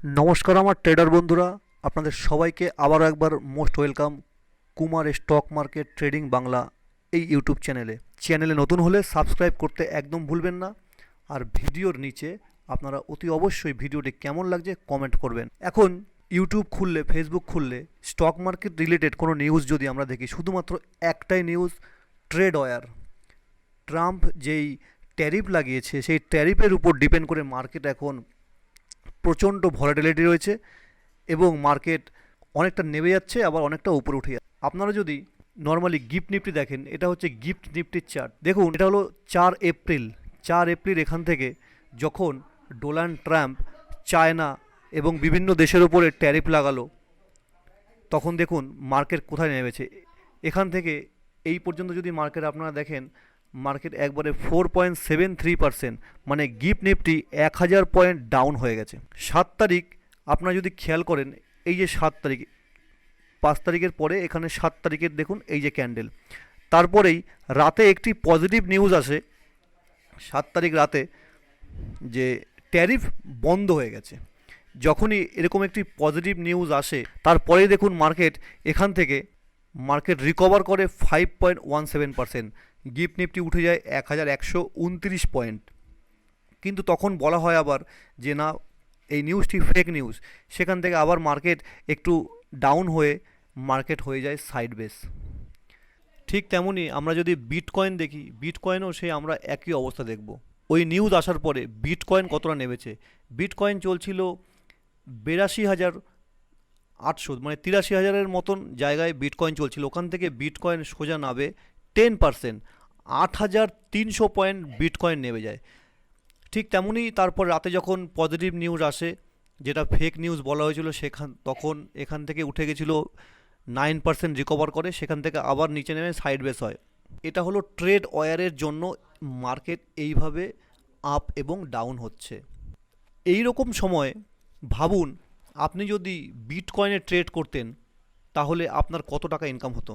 নমস্কার আমার ট্রেডার বন্ধুরা, আপনাদের সবাইকে আবারও একবার most welcome Kumar stock market trading Bangla এই ইউটিউব চ্যানেলে নতুন হলে সাবস্ক্রাইব করতে একদম ভুলবেন না। আর ভিডিওর নিচে আপনারা অতি অবশ্যই ভিডিওটি কেমন লাগছে কমেন্ট করবেন। এখন ইউটিউব খুললে, ফেসবুক খুললে স্টক মার্কেট রিলেটেড কোনো নিউজ যদি আমরা দেখি, শুধুমাত্র একটাই নিউজ, ট্রেড ওয়ার। ট্রাম্প যেই ট্যারিফ লাগিয়েছে সেই ট্যারিফের উপর ডিপেন্ড করে মার্কেট এখন প্রচণ্ড ভলাটিলিটি রয়েছে এবং মার্কেট অনেকটা নেমে যাচ্ছে, আবার অনেকটা উপরে উঠে যাচ্ছে। আপনারা যদি নর্মালি গিফট নিফটি দেখেন, এটা হচ্ছে গিফট নিফটির চার্ট। দেখুন, এটা হলো 4 এপ্রিল এখান থেকে যখন ডোনাল্ড ট্রাম্প চায়না এবং বিভিন্ন দেশের উপরে ট্যারিফ লাগালো, তখন দেখুন মার্কেট কোথায় নেমেছে। এখান থেকে এই পর্যন্ত যদি মার্কেট আপনারা দেখেন, মার্কেট একবারে 4.73%, মানে গিফট নিফটি 1000 পয়েন্ট ডাউন হয়ে গেছে। 7 তারিখ আপনারা যদি খেয়াল করেন, এই যে 7 তারিখ, 5 তারিখের পরে এখানে 7 তারিখের দেখুন এই যে ক্যান্ডেল, তারপরেই রাতে একটি পজিটিভ নিউজ আসে 7 তারিখ রাতে, যে ট্যারিফ বন্ধ হয়ে গেছে। যখনই এরকম একটি পজিটিভ নিউজ আসে, তারপরেই দেখুন মার্কেট এখান থেকে রিকভার করে 5.17%। গিফট নিফটি উঠে যায় 1129 পয়েন্ট। কিন্তু তখন বলা হয় আবার যে না, এই নিউজটি ফেক নিউজ। সেখান থেকে আবার মার্কেট একটু ডাউন হয়ে মার্কেট হয়ে যায় সাইডবেস। ঠিক তেমনই আমরা যদি বিটকয়েন দেখি, বিটকয়েনও সেই আমরা একই অবস্থা দেখব। ওই নিউজ আসার পরে বিটকয়েন কতটা নেমেছে। বিটকয়েন চলছিল 82,800, মানে 83,000-এর মতন জায়গায় বিটকয়েন চলছিল। ওখান থেকে বিটকয়েন সোজা নামে 10%, 8,300 পয়েন্ট বিটকয়েন নেমে যায়। ঠিক তেমনই তারপর রাতে যখন পজিটিভ নিউজ আসে, যেটা ফেক নিউজ বলা হয়েছিল, তখন এখান থেকে উঠে গেছিলো 9% রিকভার করে, সেখান থেকে আবার নিচে নেমে সাইডওয়েজ হয়। এটা হলো ট্রেড ওয়ারের জন্য মার্কেট এইভাবে আপ এবং ডাউন হচ্ছে। এই রকম সময় ভাবুন, আপনি যদি বিটকয়েনে ট্রেড করতেন তাহলে আপনার কত টাকা ইনকাম হতো।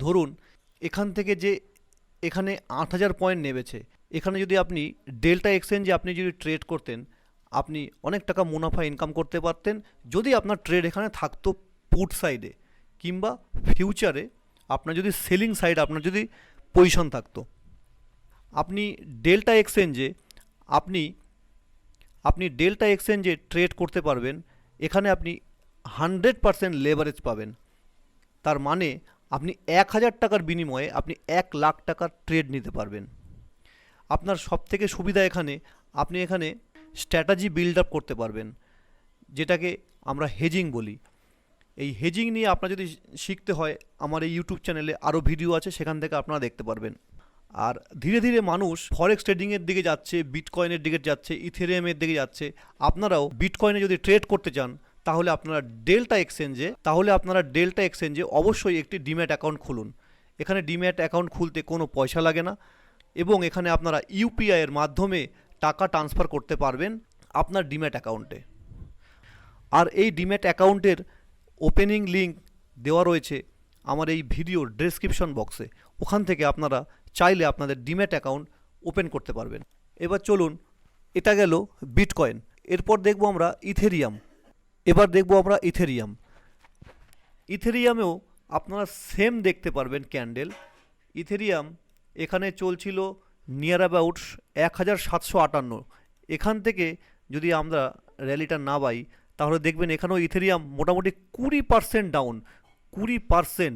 ধরুন এখান থেকে যে এখানে 8,000 পয়েন্ট নেমেছে, এখানে যদি আপনি ডেল্টা এক্সচেঞ্জে আপনি যদি ট্রেড করতেন, আপনি অনেক টাকা মুনাফা ইনকাম করতে পারতেন, যদি আপনার ট্রেড এখানে থাকতো পুট সাইডে কিংবা ফিউচারে আপনার যদি সেলিং সাইড, আপনার যদি পজিশন থাকতো। আপনি ডেল্টা এক্সচেঞ্জে আপনি আপনি ডেল্টা এক্সচেঞ্জে ট্রেড করতে পারবেন। এখানে আপনি 100% লেভারেজ পাবেন। তার মানে আপনি 1,000 টাকার বিনিময়ে আপনি 1,00,000 টাকার ট্রেড নিতে পারবেন। আপনার সবথেকে সুবিধা এখানে, আপনি এখানে স্ট্র্যাটাজি বিল্ড আপ করতে পারবেন, যেটাকে আমরা হেজিং বলি। এই হেজিং নিয়ে আপনার যদি শিখতে হয়, আমার এই ইউটিউব চ্যানেলে আরও ভিডিও আছে, সেখান থেকে আপনারা দেখতে পারবেন। আর ধীরে ধীরে মানুষ ফরেক্স ট্রেডিংয়ের দিকে যাচ্ছে, বিটকয়েনের দিকে যাচ্ছে, ইথেরিয়ামের দিকে যাচ্ছে। আপনারাও বিটকয়েনে যদি ট্রেড করতে চান, তাহলে আপনারা ডেল্টা এক্সচেঞ্জে অবশ্যই একটি ডিম্যাট অ্যাকাউন্ট খুলুন। এখানে ডিম্যাট অ্যাকাউন্ট খুলতে কোনো পয়সা লাগে না, এবং এখানে আপনারা ইউপিআইয়ের মাধ্যমে টাকা ট্রান্সফার করতে পারবেন আপনার ডিম্যাট অ্যাকাউন্টে। আর এই ডিম্যাট অ্যাকাউন্টের ওপেনিং লিঙ্ক দেওয়া রয়েছে আমার এই ভিডিওর ডেসক্রিপশন বক্সে। ওখান থেকে আপনারা চাইলে আপনাদের ডিম্যাট অ্যাকাউন্ট ওপেন করতে পারবেন। এবার চলুন, এটা গেল বিটকয়েন। এরপর দেখব আমরা ইথেরিয়াম। ইথেরিয়ামেও আপনারা সেম দেখতে পারবেন ক্যান্ডেল। ইথেরিয়াম এখানে চলছিল নিয়ার অ্যাবাউট 1,758। এখান থেকে যদি আমরা র্যালিটা না পাই, তাহলে দেখবেন এখানেও ইথেরিয়াম মোটামুটি 20% ডাউন। 20%,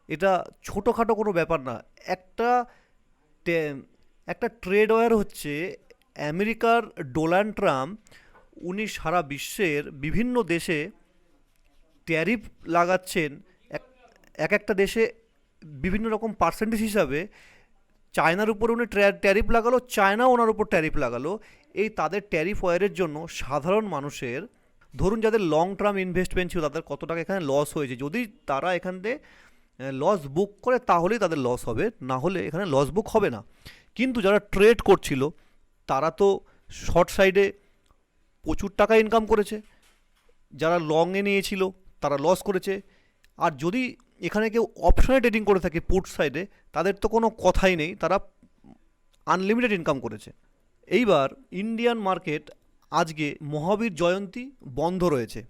এটা ছোটোখাটো কোনো ব্যাপার না। একটা একটা ট্রেড ওয়ার হচ্ছে আমেরিকার ডোনাল্ড ট্রাম্প, উনি সারা বিশ্বের বিভিন্ন দেশে ট্যারিফ লাগাচ্ছেন। এক একটা দেশে বিভিন্ন রকম পার্সেন্টেজ হিসাবে। চায়নার উপর উনি ট্যারিফ লাগালো, চায়না ওনার উপর ট্যারিফ লাগালো। এই তাদের ট্যারিফ ওয়ারের জন্য সাধারণ মানুষের, ধরুন যাদের লং টার্ম ইনভেস্টমেন্ট ছিল, তাদের কত টাকা এখানে লস হয়েছে। যদি তারা এখান থেকে লস বুক করে তাহলেই তাদের লস হবে, না হলে এখানে লস বুক হবে না। কিন্তু যারা ট্রেড করছিল তারা তো শর্ট সাইডে প্রচুর টাকা ইনকাম করেছে, যারা লংয়ে নিয়েছিল তারা লস করেছে। আর যদি এখানে কেউ অপশনে ট্রেডিং করে থাকে পুট সাইডে, তাদের তো কোনো কথাই নেই, তারা আনলিমিটেড ইনকাম করেছে। এইবার ইন্ডিয়ান মার্কেট আজকে মহাবীর জয়ন্তী বন্ধ রয়েছে।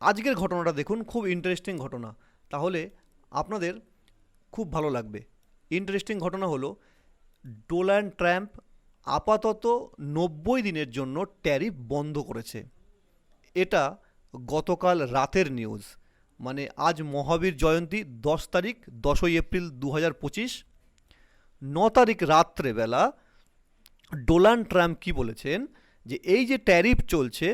আজকের ঘটনাটা দেখুন, খুব ইন্টারেস্টিং ঘটনা, তাহলে আপনাদের খুব ভালো লাগবে। ইন্টারেস্টিং ঘটনা হলো ডোনাল্ড ট্রাম্প আপাতত 90 দিনের জন্য ট্যারিফ বন্ধ করেছে। এটা গতকাল রাতের নিউজ, মানে আজ মহাবীর জয়ন্তী 10 তারিখ, 10ই এপ্রিল 2025। 9 তারিখ রাত্রেবেলা ডোনাল্ড ট্রাম্প কি বলেছেন, যে এই যে ট্যারিফ চলছে,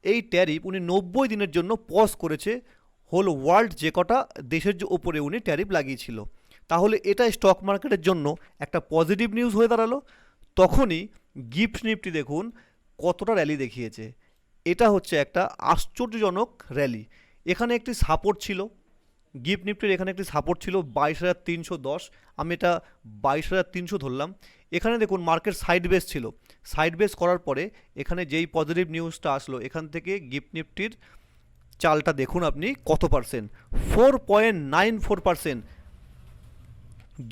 এই ট্যারিফ উনি 90 দিনের জন্য পজ করেছে হোল ওয়ার্ল্ড যে কটা দেশের ওপরে উনি ট্যারিফ লাগিয়েছিল। তাহলে এটা স্টক মার্কেটের জন্য একটা পজিটিভ নিউজ হয়ে দাঁড়ালো। তখনই গিফট নিফটি দেখুন কতটা র্যালি দেখিয়েছে। এটা হচ্ছে একটা আশ্চর্যজনক র্যালি। এখানে একটি সাপোর্ট ছিল, গিফট নিফটির এখানে একটি সাপোর্ট ছিল 22,310, আমি এটা 22,300 ধরলাম। এখানে দেখুন মার্কেট সাইড বেস ছিল, সাইড বেস করার পরে এখানে যেই পজিটিভ নিউজটা আসলো, এখান থেকে গিফট নিফটির চালটা দেখুন আপনি কত পার্সেন্ট, 4.94%।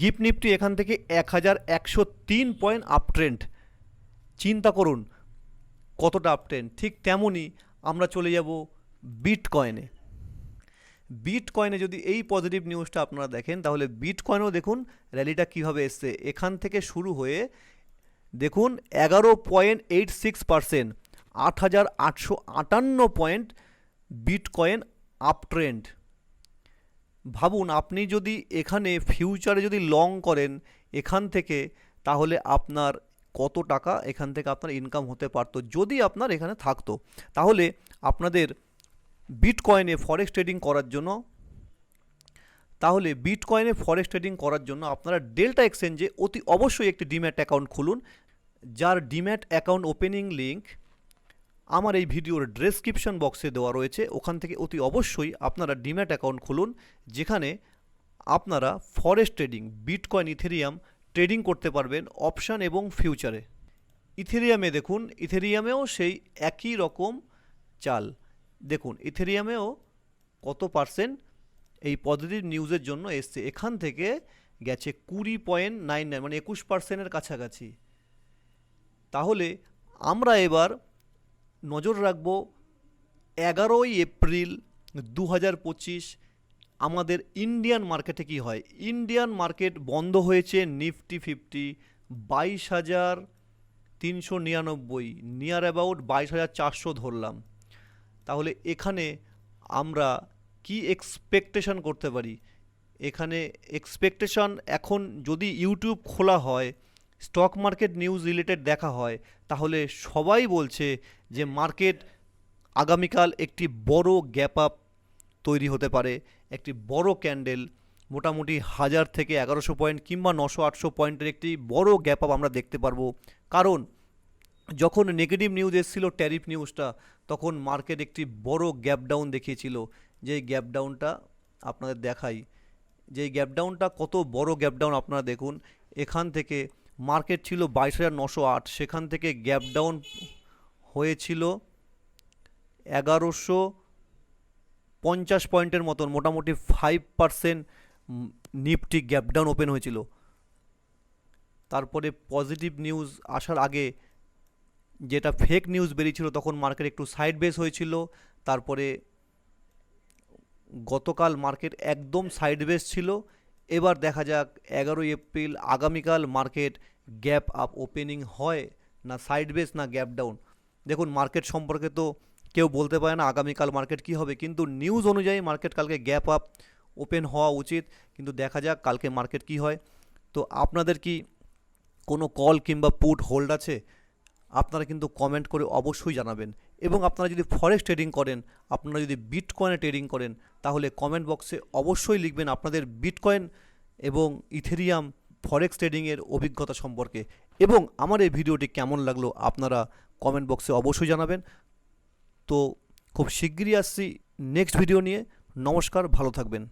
গিফট নিফটি এখান থেকে 1,103 পয়েন্ট আপ ট্রেন্ড। চিন্তা করুন কতটা আপ ট্রেন্ড। ঠিক তেমনই আমরা চলে যাব বিটকয়েনে। বিটকয়েনে যদি এই পজিটিভ নিউজটা আপনারা দেখেন, তাহলে বিটকয়েনও দেখুন র্যালিটা কীভাবে এসছে। এখান থেকে শুরু হয়ে দেখুন 11.86%, 8,858 পয়েন্ট বিটকয়েন আপ ট্রেন্ড। ভাবুন আপনি যদি এখানে ফিউচারে যদি লং করেন এখান থেকে, তাহলে আপনার কত টাকা এখান থেকে আপনার ইনকাম হতে পারতো যদি আপনার এখানে থাকতো। তাহলে আপনাদের বিটকয়েনে ফরেক্স ট্রেডিং করার জন্য আপনারা ডেল্টা এক্সচেঞ্জে অতি অবশ্যই একটি ডিম্যাট অ্যাকাউন্ট খুলুন, যার ডিম্যাট অ্যাকাউন্ট ওপেনিং লিঙ্ক আমার এই ভিডিওর ডেসক্রিপশন বক্সে দেওয়া রয়েছে। ওখান থেকে অতি অবশ্যই আপনারা ডিম্যাট অ্যাকাউন্ট খুলুন, যেখানে আপনারা forex trading, bitcoin, Ethereum trading করতে পারবেন অপশান এবং ফিউচারে। ইথেরিয়ামে দেখুন, ইথেরিয়ামেও সেই একই রকম চাল। দেখুন ইথেরিয়ামেও কত পার্সেন্ট এই পজিটিভ নিউজের জন্য এসছে। এখান থেকে গেছে 20.99, মানে 21%-এর কাছাকাছি। তাহলে আমরা এবার নজর রাখব 11ই এপ্রিল 2025 আমাদের ইন্ডিয়ান মার্কেটে কি হয়। ইন্ডিয়ান মার্কেট বন্ধ হয়েছে নিফটি 50 22,399, নিয়ার অ্যাবাউট 22,400 ধরলাম। তাহলে এখানে আমরা কি এক্সপেকটেশন করতে পারি? এখানে এক্সপেকটেশন, এখন যদি ইউটিউব খোলা হয়, স্টক মার্কেট নিউজ রিলেটেড দেখা হয়, তাহলে সবাই বলছে যে মার্কেট আগামীকাল একটি বড় গ্যাপ আপ তৈরি হতে পারে, একটি বড় ক্যান্ডেল, মোটামুটি 1000 থেকে 1100 পয়েন্ট কিংবা 900-800 পয়েন্টের একটি বড় গ্যাপ আপ আমরা দেখতে পারবো। কারণ যখন নেগেটিভ নিউজ এসেছিল ট্যারিফ নিউজটা, তখন মার্কেট একটি বড় গ্যাপ ডাউন দেখিয়েছিল। যেই গ্যাপ ডাউনটা আপনাদের দেখাই, যেই গ্যাপ ডাউনটা কত বড় গ্যাপ ডাউন আপনারা দেখুন। এখান থেকে মার্কেট ছিল 22,908, সেখান থেকে গ্যাপ ডাউন হয়েছিল 1150 পয়েন্টের মতন, মোটামুটি 5% নিফটি গ্যাপ ডাউন ওপেন হয়েছিল। তারপরে পজিটিভ নিউজ আসার আগে যেটা ফেক নিউজ বেরিয়েছিল, তখন মার্কেট একটু সাইড বেস হয়েছিল। তারপরে গতকাল মার্কেট একদম সাইড বেস ছিল। এবার দেখা যাক 11ই এপ্রিল আগামীকাল মার্কেট গ্যাপ আপ ওপেনিং হয় না সাইড বেস না গ্যাপ ডাউন। দেখুন মার্কেট সম্পর্কে তো কেউ বলতে পারে না আগামীকাল মার্কেট কী হবে, কিন্তু নিউজ অনুযায়ী মার্কেট কালকে গ্যাপ আপ ওপেন হওয়া উচিত। কিন্তু দেখা যাক কালকে মার্কেট কী হয়। তো আপনাদের কি কোনো কল কিংবা পুট হোল্ড আছে? আপনারা কিন্তু কমেন্ট করে অবশ্যই জানাবেন। এবং আপনারা যদি ফরেক্স ট্রেডিং করেন, আপনারা যদি বিটকয়েনে ট্রেডিং করেন, তাহলে কমেন্ট বক্সে অবশ্যই লিখবেন আপনাদের বিটকয়েন এবং ইথেরিয়াম ফরেক্স ট্রেডিংয়ের অভিজ্ঞতা সম্পর্কে। এবং আমার এই ভিডিওটি কেমন লাগলো আপনারা কমেন্ট বক্সে অবশ্যই জানাবেন। তো খুব শিগগিরই আসছি নেক্সট ভিডিও নিয়ে। নমস্কার, ভালো থাকবেন।